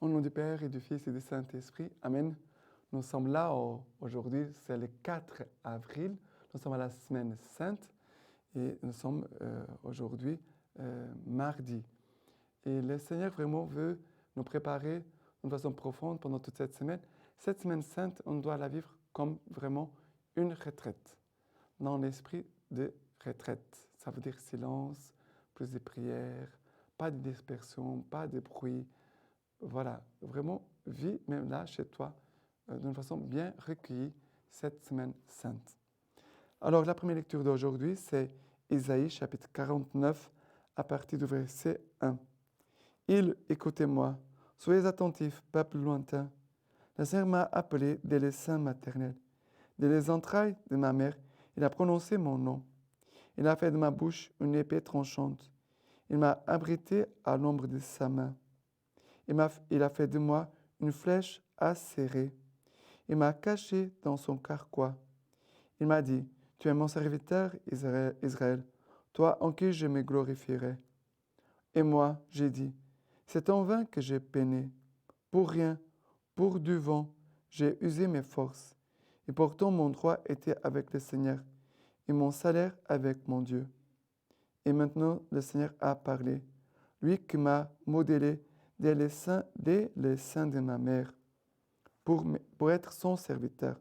Au nom du Père et du Fils et du Saint-Esprit. Amen. Nous sommes là aujourd'hui, c'est le 4 avril. Nous sommes à la semaine sainte et nous sommes aujourd'hui mardi. Et le Seigneur vraiment veut nous préparer d'une façon profonde pendant toute cette semaine. Cette semaine sainte, on doit la vivre comme vraiment une retraite, dans l'esprit de retraite. Ça veut dire silence, plus de prières, pas de dispersion, pas de bruit. Voilà, vraiment, vis même là, chez toi, d'une façon bien recueillie, cette semaine sainte. Alors, la première lecture d'aujourd'hui, c'est Isaïe, chapitre 49, à partir du verset 1. Écoutez-moi, soyez attentifs, peuple lointain. Le Seigneur m'a appelé dès les seins maternels. Dès les entrailles de ma mère, il a prononcé mon nom. Il a fait de ma bouche une épée tranchante. Il m'a abrité à l'ombre de sa main. Il a fait de moi une flèche acérée. Il m'a caché dans son carquois. Il m'a dit, tu es mon serviteur Israël, toi en qui je me glorifierai. Et moi, j'ai dit, c'est en vain que j'ai peiné. Pour rien, pour du vent, j'ai usé mes forces. Et pourtant mon droit était avec le Seigneur, et mon salaire avec mon Dieu. Et maintenant le Seigneur a parlé, lui qui m'a modélé dès les seins de ma mère, pour être son serviteur,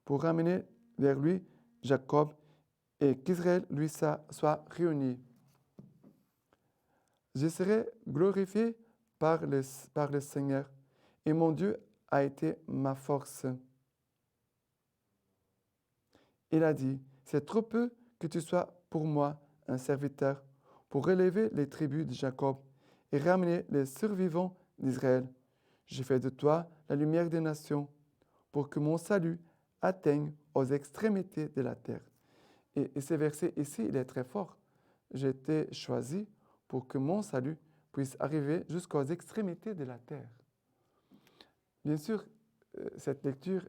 pour ramener vers lui Jacob et qu'Israël lui soit réuni. Je serai glorifié par le Seigneur, et mon Dieu a été ma force. Il a dit, c'est trop peu que tu sois pour moi un serviteur, pour relever les tribus de Jacob et ramener les survivants d'Israël. J'ai fait de toi la lumière des nations, pour que mon salut atteigne aux extrémités de la terre. Et ce verset ici, il est très fort. J'ai été choisi pour que mon salut puisse arriver jusqu'aux extrémités de la terre. Bien sûr, cette lecture,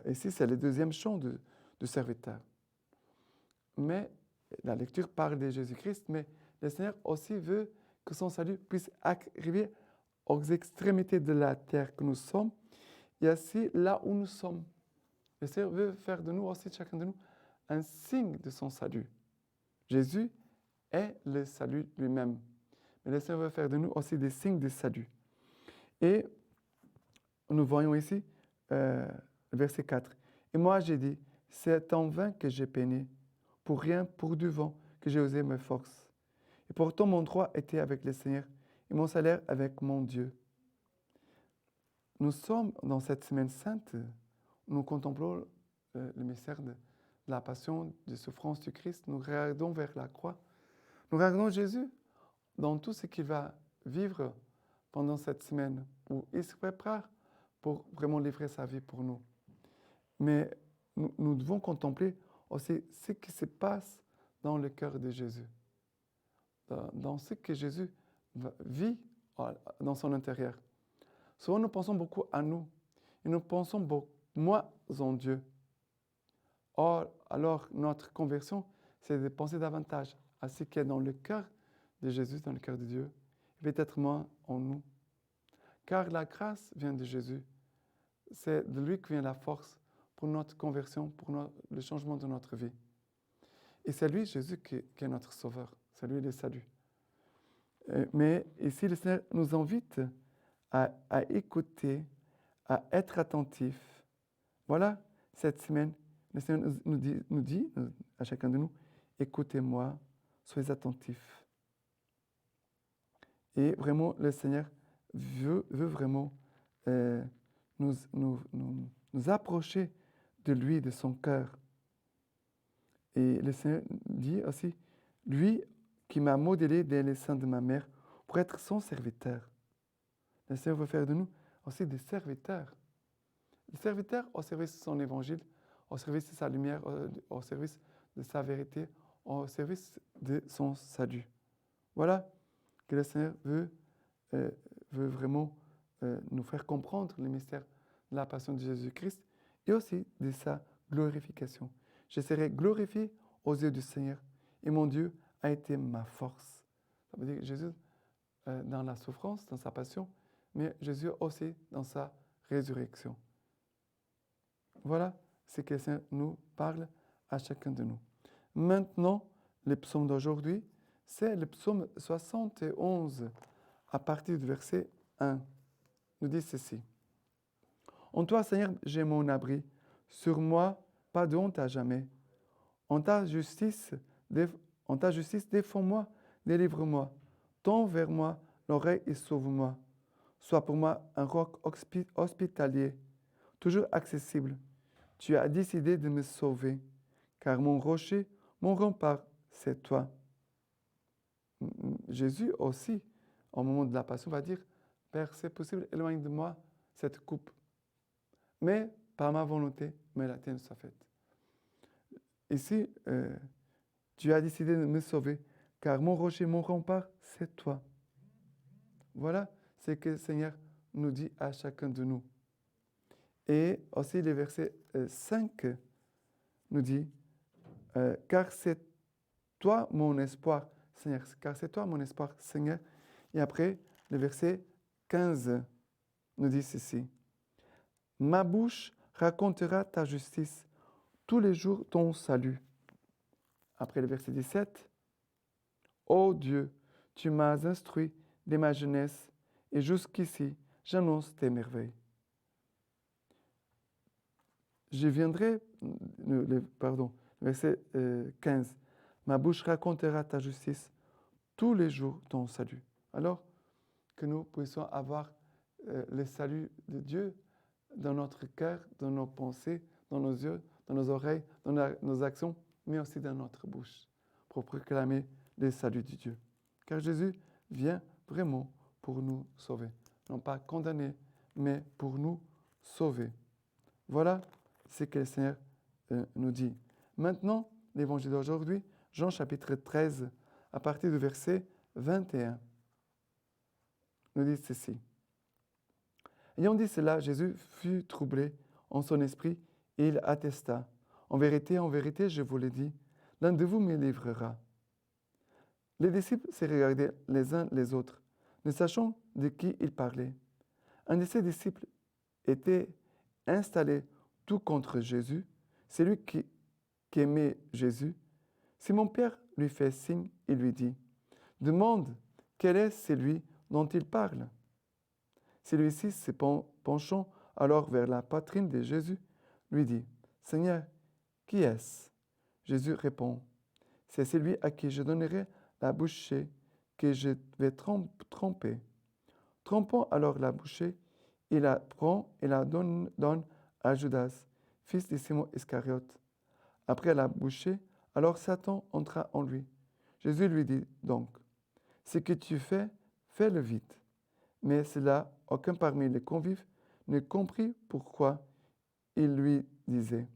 ici, c'est le deuxième chant du serviteur. Mais la lecture parle de Jésus-Christ, mais le Seigneur aussi veut que son salut puisse arriver aux extrémités de la terre que nous sommes, et aussi là où nous sommes. Le Seigneur veut faire de nous aussi, chacun de nous, un signe de son salut. Jésus est le salut lui-même. Mais le Seigneur veut faire de nous aussi des signes de salut. Et nous voyons ici le verset 4. Et moi j'ai dit, c'est en vain que j'ai peiné, pour rien, pour du vent, que j'ai osé mes forces. Et pourtant mon droit était avec le Seigneur, et mon salaire avec mon Dieu. Nous sommes dans cette semaine sainte, nous contemplons le mystère de la passion, de souffrance du Christ. Nous regardons vers la croix. Nous regardons Jésus dans tout ce qu'il va vivre pendant cette semaine, où il se prépare pour vraiment livrer sa vie pour nous. Mais nous devons contempler aussi ce qui se passe dans le cœur de Jésus, dans ce que Jésus vit dans son intérieur. Souvent, nous pensons beaucoup à nous et nous pensons beaucoup moins en Dieu. Or, alors, notre conversion, c'est de penser davantage à ce qui est dans le cœur de Jésus, dans le cœur de Dieu, et peut-être moins en nous. Car la grâce vient de Jésus. C'est de lui que vient la force pour notre conversion, pour le changement de notre vie. Et c'est lui, Jésus, qui est notre sauveur. C'est lui le salut. Mais ici, le Seigneur nous invite à écouter, à être attentif. Voilà, cette semaine, le Seigneur nous dit à chacun de nous, écoutez-moi, soyez attentifs. Et vraiment, le Seigneur veut vraiment nous approcher de lui, de son cœur. Et le Seigneur dit aussi, lui qui m'a modélé dès les seins de ma mère pour être son serviteur. Le Seigneur veut faire de nous aussi des serviteurs. Des serviteurs au service de son évangile, au service de sa lumière, au service de sa vérité, au service de son salut. Voilà que le Seigneur veut vraiment nous faire comprendre le mystère de la passion de Jésus-Christ et aussi de sa glorification. Je serai glorifié aux yeux du Seigneur et mon Dieu a été ma force. Ça veut dire que Jésus, dans la souffrance, dans sa passion, mais Jésus aussi dans sa résurrection. Voilà ce que le Seigneur nous parle à chacun de nous. Maintenant, le psaume d'aujourd'hui, c'est le psaume 71, à partir du verset 1. Nous dit ceci. En toi, Seigneur, j'ai mon abri. Sur moi, pas de honte à jamais. En ta justice, défends-moi, délivre-moi. Tends vers moi l'oreille et sauve-moi. Sois pour moi un roc hospitalier, toujours accessible. Tu as décidé de me sauver, car mon rocher, mon rempart, c'est toi. Jésus aussi, au moment de la passion, va dire, Père, c'est possible, éloigne de moi cette coupe. Mais par ma volonté, mais la tienne soit faite. Ici, tu as décidé de me sauver, car mon rocher, mon rempart, c'est toi. Voilà ce que le Seigneur nous dit à chacun de nous. Et aussi le verset 5 nous dit, car c'est toi mon espoir, Seigneur, car c'est toi mon espoir, Seigneur. Et après, le verset 15 nous dit ceci, ma bouche racontera ta justice, tous les jours ton salut. Après le verset 17, ô Dieu, tu m'as instruit dès ma jeunesse, et jusqu'ici, j'annonce tes merveilles. Je viendrai, verset 15, ma bouche racontera ta justice, tous les jours ton salut. Alors que nous puissions avoir le salut de Dieu dans notre cœur, dans nos pensées, dans nos yeux, dans nos oreilles, dans nos actions, mais aussi dans notre bouche, pour proclamer le salut de Dieu. Car Jésus vient vraiment pour nous sauver. Non pas condamner, mais pour nous sauver. Voilà ce que le Seigneur nous dit. Maintenant, l'évangile d'aujourd'hui, Jean chapitre 13, à partir du verset 21, nous dit ceci. Ayant dit cela, Jésus fut troublé en son esprit et il attesta. En vérité, je vous le dis, l'un de vous me livrera. Les disciples se regardaient les uns les autres, ne sachant de qui il parlait. Un de ses disciples était installé tout contre Jésus, celui qui aimait Jésus. Simon-Pierre lui fait signe et lui dit, « Demande quel est celui dont il parle. » Celui-ci, se penchant alors vers la poitrine de Jésus, lui dit, « Seigneur, qui est-ce » Jésus répond, « C'est celui à qui je donnerai la bouchée que je vais tremper. » Trempant alors la bouchée, il la prend et la donne à Judas, fils de Simon Iscariote. Après la bouchée, alors Satan entra en lui. Jésus lui dit donc, « Ce que tu fais, fais-le vite. » Mais cela, aucun parmi les convives ne comprit pourquoi il lui disait.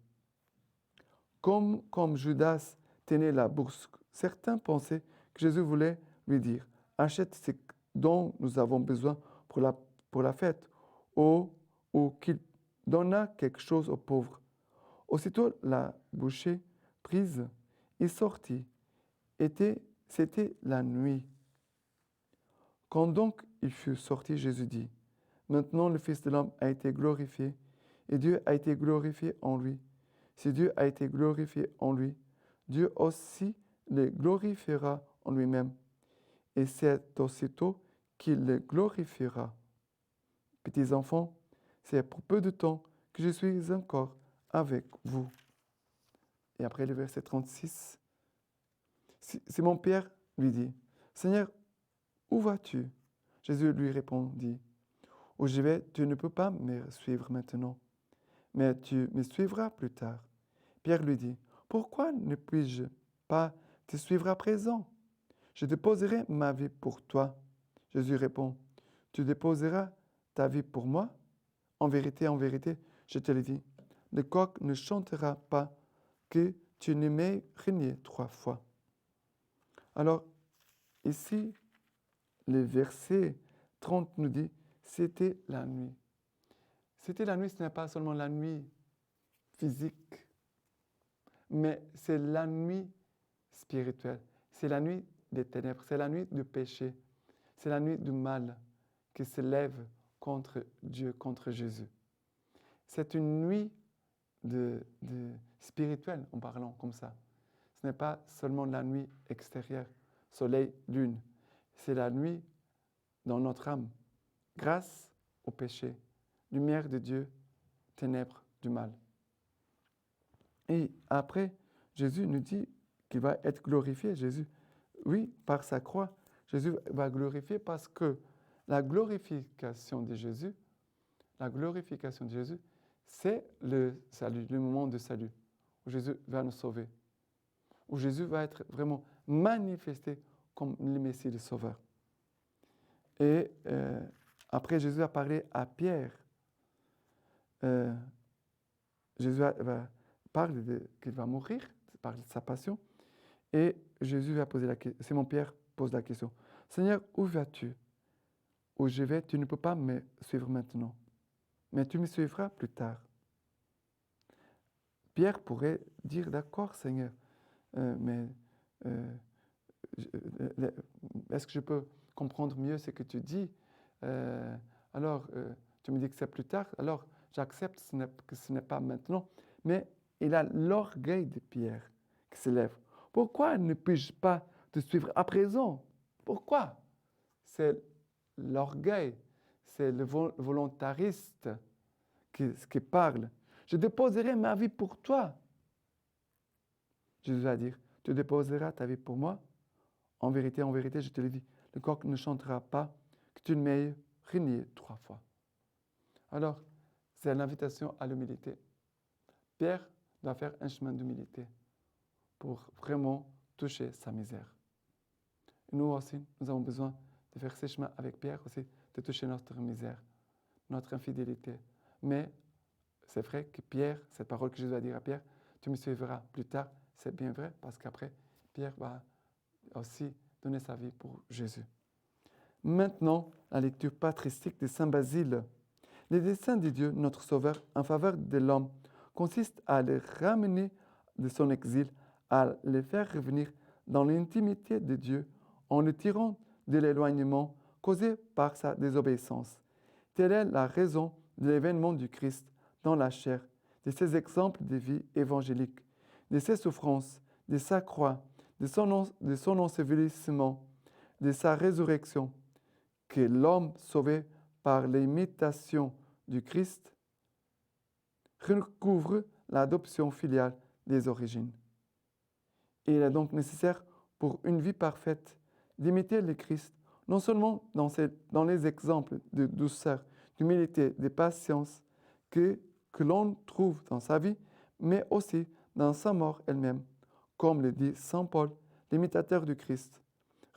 Comme Judas tenait la bourse, certains pensaient que Jésus voulait lui dire, « Achète ce dont nous avons besoin pour la fête, ou qu'il donna quelque chose aux pauvres. » Aussitôt la bouchée prise, il sortit. C'était la nuit. Quand donc il fut sorti, Jésus dit, « Maintenant le Fils de l'homme a été glorifié, et Dieu a été glorifié en lui. Si Dieu a été glorifié en lui, Dieu aussi le glorifiera en lui-même. Et c'est aussitôt qu'il le glorifiera. Petits enfants, c'est pour peu de temps que je suis encore avec vous. » Et après le verset 36, Simon-Pierre lui dit, « Seigneur, où vas-tu » Jésus lui répondit, « Où je vais, tu ne peux pas me suivre maintenant, mais tu me suivras plus tard. » Pierre lui dit, « Pourquoi ne puis-je pas te suivre à présent? Je déposerai ma vie pour toi. » Jésus répond, « Tu déposeras ta vie pour moi? En vérité, je te le dis, le coq ne chantera pas que tu ne m'aies renié 3 fois. » Alors, ici, le verset 30 nous dit, c'était la nuit. C'était la nuit, ce n'est pas seulement la nuit physique, mais c'est la nuit spirituelle. C'est la nuit des ténèbres, c'est la nuit du péché, c'est la nuit du mal qui se lève contre Dieu, contre Jésus. C'est une nuit spirituelle en parlant comme ça. Ce n'est pas seulement la nuit extérieure, soleil, lune. C'est la nuit dans notre âme, grâce au péché, lumière de Dieu, ténèbres du mal. Et après, Jésus nous dit qu'il va être glorifié. Jésus, oui, par sa croix, Jésus va glorifier parce que la glorification de Jésus, c'est le salut, le moment de salut, où Jésus va nous sauver, où Jésus va être vraiment manifesté comme le Messie, le Sauveur. Et après, Jésus a parlé à Pierre. Jésus parle qu'il va mourir, parle de sa passion. Et Jésus va poser la question. Simon Pierre pose la question. Seigneur, où vas-tu? Où je vais, tu ne peux pas me suivre maintenant, mais tu me suivras plus tard. Pierre pourrait dire, d'accord, Seigneur, mais est-ce que je peux comprendre mieux ce que tu dis? Alors, tu me dis que c'est plus tard, alors j'accepte que ce n'est pas maintenant. Mais il a l'orgueil de Pierre qui s'élève. Pourquoi ne puis-je pas te suivre à présent? Pourquoi? C'est l'orgueil, c'est le volontariste qui parle. Je déposerai ma vie pour toi. Jésus va dire, tu déposeras ta vie pour moi? En vérité, je te le dis, le coq ne chantera pas que tu ne m'aies renié 3 fois. Alors, c'est l'invitation à l'humilité. Pierre doit faire un chemin d'humilité pour vraiment toucher sa misère. Et nous aussi, nous avons besoin de faire ce chemin avec Pierre aussi, de toucher notre misère, notre infidélité. Mais c'est vrai que Pierre, cette parole que Jésus va dire à Pierre, tu me suivras plus tard, c'est bien vrai parce qu'après, Pierre va aussi donner sa vie pour Jésus. Maintenant, la lecture patristique de Saint Basile. Le dessein de Dieu, notre Sauveur, en faveur de l'homme, consiste à le ramener de son exil, à le faire revenir dans l'intimité de Dieu en le tirant de l'éloignement causé par sa désobéissance. Telle est la raison de l'événement du Christ dans la chair, de ses exemples de vie évangélique, de ses souffrances, de sa croix, de son ensevelissement, de sa résurrection, que l'homme sauvé par l'imitation du Christ recouvre l'adoption filiale des origines. Il est donc nécessaire pour une vie parfaite d'imiter le Christ, non seulement dans les exemples de douceur, d'humilité, de patience que l'on trouve dans sa vie, mais aussi dans sa mort elle-même, comme le dit Saint Paul, l'imitateur du Christ.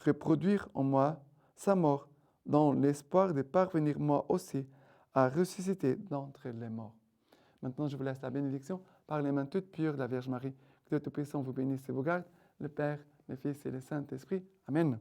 Reproduire en moi sa mort dans l'espoir de parvenir moi aussi à ressusciter d'entre les morts. Maintenant, je vous laisse la bénédiction par les mains toutes pures de la Vierge Marie. Que Dieu Tout-Puissant vous bénisse et vous garde, le Père, le Fils et le Saint-Esprit. Amen.